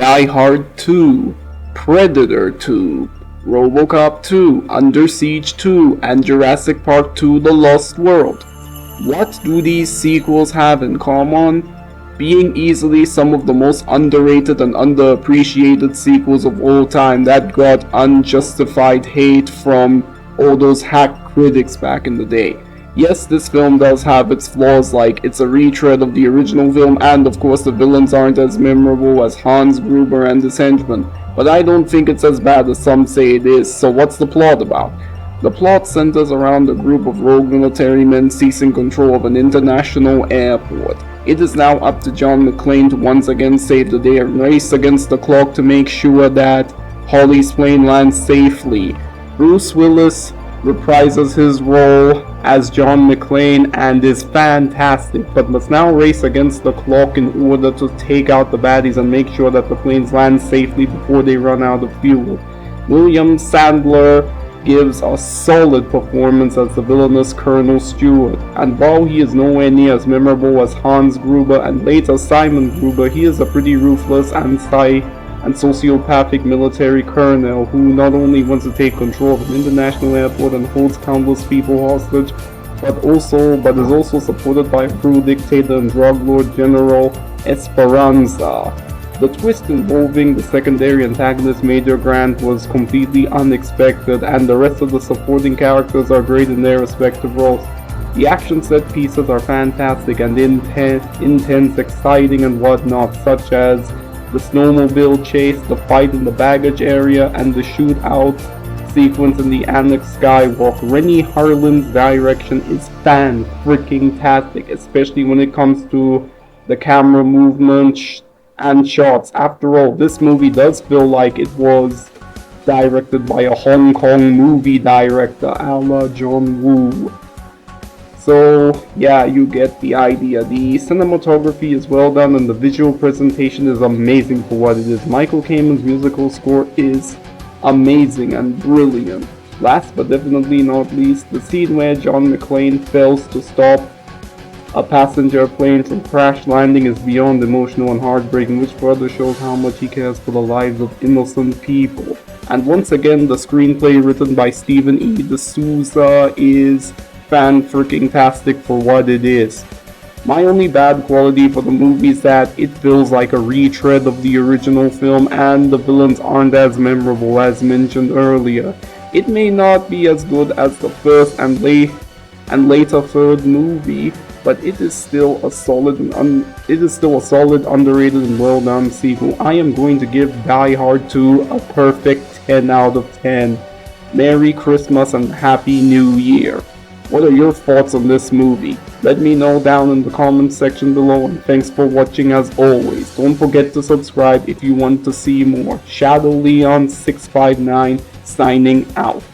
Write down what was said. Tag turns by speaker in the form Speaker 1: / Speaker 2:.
Speaker 1: Die Hard 2, Predator 2, RoboCop 2, Under Siege 2, and Jurassic Park 2: The Lost World. What do these sequels have in common? Being easily some of the most underrated and underappreciated sequels of all time that got unjustified hate from all those hack critics back in the day. Yes, this film does have its flaws, like it's a retread of the original film, and of course the villains aren't as memorable as Hans Gruber and his henchmen, but I don't think it's as bad as some say it is. So what's the plot about? The plot centers around a group of rogue military men seizing control of an international airport. It is now up to John McClane to once again save the day and race against the clock to make sure that Holly's plane lands safely. Bruce Willis reprises his role as John McClane and is fantastic, but must now race against the clock in order to take out the baddies and make sure that the planes land safely before they run out of fuel. William Sandler gives a solid performance as the villainous Colonel Stewart, and while he is nowhere near as memorable as Hans Gruber and later Simon Gruber, he is a pretty ruthless and sociopathic military colonel who not only wants to take control of an international airport and holds countless people hostage, but is also supported by a cruel dictator and drug lord General Esperanza. The twist involving the secondary antagonist Major Grant was completely unexpected, and the rest of the supporting characters are great in their respective roles. The action set pieces are fantastic and intense, exciting and whatnot, such as the snowmobile chase, the fight in the baggage area, and the shootout sequence in the Annex Skywalk. Rennie Harlin's direction is fan-freaking-tastic, especially when it comes to the camera movement and shots. After all, this movie does feel like it was directed by a Hong Kong movie director, a la John Woo. So yeah, you get the idea. The cinematography is well done and the visual presentation is amazing for what it is. Michael Kamen's musical score is amazing and brilliant. Last but definitely not least, the scene where John McClane fails to stop a passenger plane from crash landing is beyond emotional and heartbreaking, which further shows how much he cares for the lives of innocent people. And once again, the screenplay written by Stephen E. D'Souza is fan-freaking-tastic for what it is. My only bad quality for the movie is that it feels like a retread of the original film and the villains aren't as memorable as mentioned earlier. It may not be as good as the first and later third movie, but it is still a solid, underrated and well done sequel. I am going to give Die Hard 2 a perfect 10 out of 10. Merry Christmas and Happy New Year. What are your thoughts on this movie? Let me know down in the comments section below, and thanks for watching as always. Don't forget to subscribe if you want to see more. Shadow Leon 659 signing out.